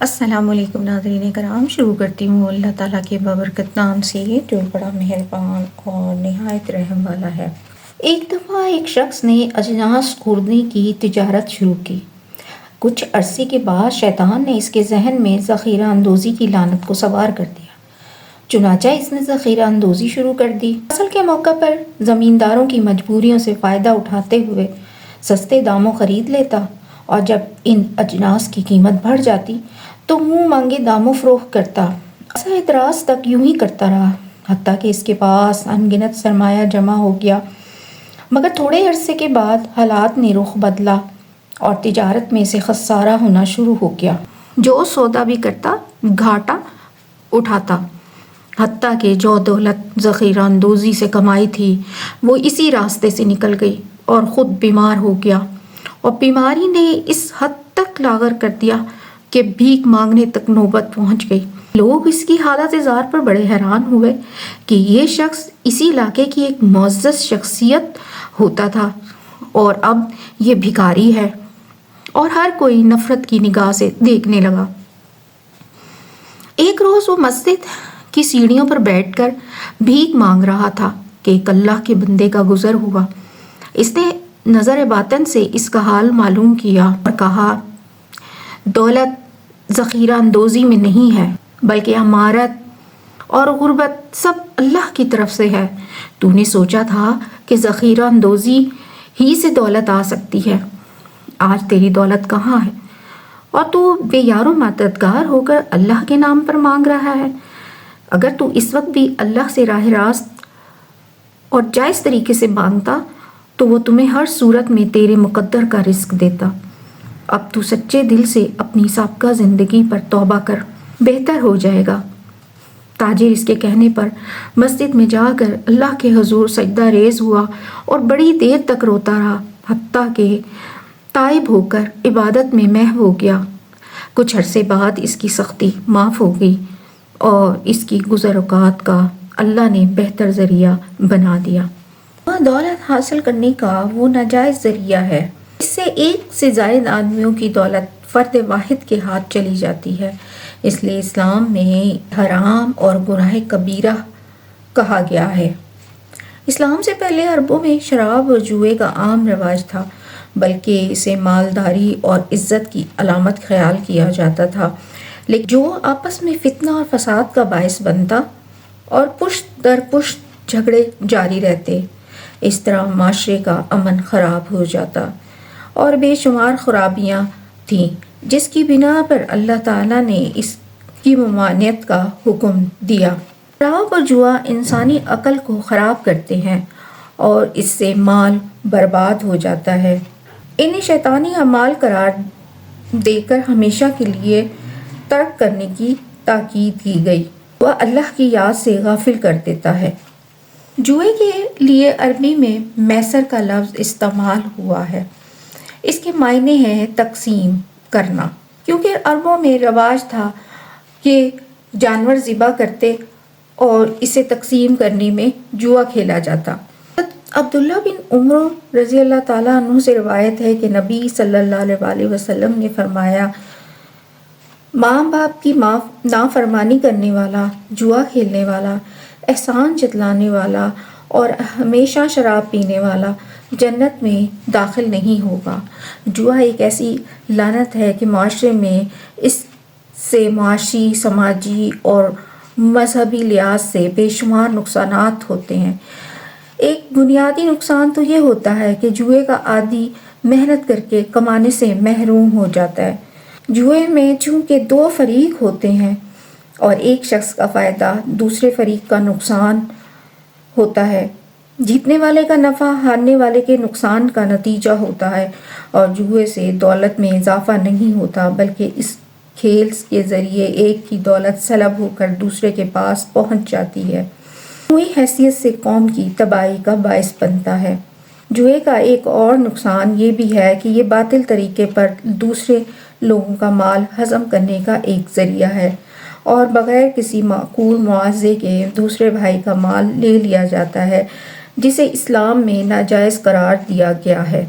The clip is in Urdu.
السلام علیکم ناظرین کرام، شروع کرتی ہوں اللہ تعالیٰ کے بابرکت نام سے جو بڑا مہربان اور نہایت رحم والا ہے۔ ایک دفعہ ایک شخص نے اجناس خوردنے کی تجارت شروع کی۔ کچھ عرصے کے بعد شیطان نے اس کے ذہن میں ذخیرہ اندوزی کی لعنت کو سوار کر دیا۔ چنانچہ اس نے ذخیرہ اندوزی شروع کر دی۔ فصل کے موقع پر زمینداروں کی مجبوریوں سے فائدہ اٹھاتے ہوئے سستے داموں خرید لیتا، اور جب ان اجناس کی قیمت بڑھ جاتی تو منہ مانگے داموں فروخت کرتا۔ ایسا اعتراض تک یوں ہی کرتا رہا، حتیٰ کہ اس کے پاس ان گنت سرمایہ جمع ہو گیا۔ مگر تھوڑے عرصے کے بعد حالات نے رخ بدلا اور تجارت میں سے خسارہ ہونا شروع ہو گیا۔ جو سودا بھی کرتا گھاٹا اٹھاتا، حتیٰ کہ جو دولت ذخیرہ اندوزی سے کمائی تھی وہ اسی راستے سے نکل گئی اور خود بیمار ہو گیا، اور بیماری نے اس حد تک لاغر کر دیا کہ بھیک مانگنے تک نوبت پہنچ گئی۔ لوگ اس کی حالت زار پر بڑے حیران ہوئے کہ یہ شخص اسی علاقے کی ایک معزز شخصیت ہوتا تھا اور اب یہ بھکاری ہے، اور ہر کوئی نفرت کی نگاہ سے دیکھنے لگا۔ ایک روز وہ مسجد کی سیڑھیوں پر بیٹھ کر بھیک مانگ رہا تھا کہ ایک اللہ کے بندے کا گزر ہوا۔ اس نے نظر باطن سے اس کا حال معلوم کیا اور کہا، دولت ذخیرہ اندوزی میں نہیں ہے، بلکہ امارت اور غربت سب اللہ کی طرف سے ہے۔ تو نے سوچا تھا کہ ذخیرہ اندوزی ہی سے دولت آ سکتی ہے، آج تیری دولت کہاں ہے؟ اور تو بے یار و مددگار ہو کر اللہ کے نام پر مانگ رہا ہے۔ اگر تو اس وقت بھی اللہ سے راہ راست اور جائز طریقے سے مانگتا تو وہ تمہیں ہر صورت میں تیرے مقدر کا رزق دیتا۔ اب تو سچے دل سے اپنی سابقہ زندگی پر توبہ کر، بہتر ہو جائے گا۔ تاجر اس کے کہنے پر مسجد میں جا کر اللہ کے حضور سجدہ ریز ہوا اور بڑی دیر تک روتا رہا، حتیٰ کہ تائب ہو کر عبادت میں محو ہو گیا۔ کچھ عرصے بعد اس کی سختی معاف ہو گئی اور اس کی گزر اوقات کا اللہ نے بہتر ذریعہ بنا دیا۔ دولت حاصل کرنے کا وہ ناجائز ذریعہ ہے، اس سے ایک سے زائد آدمیوں کی دولت فرد واحد کے ہاتھ چلی جاتی ہے۔ اس لیے اسلام میں حرام اور گناہ کبیرہ کہا گیا ہے۔ اسلام سے پہلے عربوں میں شراب اور جوئے کا عام رواج تھا، بلکہ اسے مالداری اور عزت کی علامت خیال کیا جاتا تھا، لیکن جو آپس میں فتنہ اور فساد کا باعث بنتا اور پشت در پشت جھگڑے جاری رہتے۔ اس طرح معاشرے کا امن خراب ہو جاتا اور بے شمار خرابیاں تھیں، جس کی بنا پر اللہ تعالیٰ نے اس کی ممانعت کا حکم دیا۔ شراب اور جوا انسانی عقل کو خراب کرتے ہیں اور اس سے مال برباد ہو جاتا ہے۔ انہیں شیطانی اعمال قرار دے کر ہمیشہ کے لیے ترک کرنے کی تاکید کی گئی۔ وہ اللہ کی یاد سے غافل کر دیتا ہے۔ جوئے کے لیے عربی میں میسر کا لفظ استعمال ہوا ہے۔ اس کے معنی ہے تقسیم کرنا، کیونکہ عربوں میں رواج تھا کہ جانور ذبح کرتے اور اسے تقسیم کرنے میں جوا کھیلا جاتا۔ عبداللہ بن عمر رضی اللہ تعالیٰ عنہ سے روایت ہے کہ نبی صلی اللہ علیہ وسلم نے فرمایا، ماں باپ کی نافرمانی کرنے والا، جوا کھیلنے والا، احسان جتلانے والا اور ہمیشہ شراب پینے والا جنت میں داخل نہیں ہوگا۔ جوا ایک ایسی لعنت ہے کہ معاشرے میں اس سے معاشی، سماجی اور مذہبی لحاظ سے بے شمار نقصانات ہوتے ہیں۔ ایک بنیادی نقصان تو یہ ہوتا ہے کہ جوئے کا عادی محنت کر کے کمانے سے محروم ہو جاتا ہے۔ جوئے میں چونکہ دو فریق ہوتے ہیں اور ایک شخص کا فائدہ دوسرے فریق کا نقصان ہوتا ہے، جیتنے والے کا نفع ہارنے والے کے نقصان کا نتیجہ ہوتا ہے، اور جوئے سے دولت میں اضافہ نہیں ہوتا، بلکہ اس کھیل کے ذریعے ایک کی دولت سلب ہو کر دوسرے کے پاس پہنچ جاتی ہے، مجموعی حیثیت سے قوم کی تباہی کا باعث بنتا ہے۔ جوئے کا ایک اور نقصان یہ بھی ہے کہ یہ باطل طریقے پر دوسرے لوگوں کا مال ہضم کرنے کا ایک ذریعہ ہے، اور بغیر کسی معقول معاوضے کے دوسرے بھائی کا مال لے لیا جاتا ہے، جسے اسلام میں ناجائز قرار دیا گیا ہے۔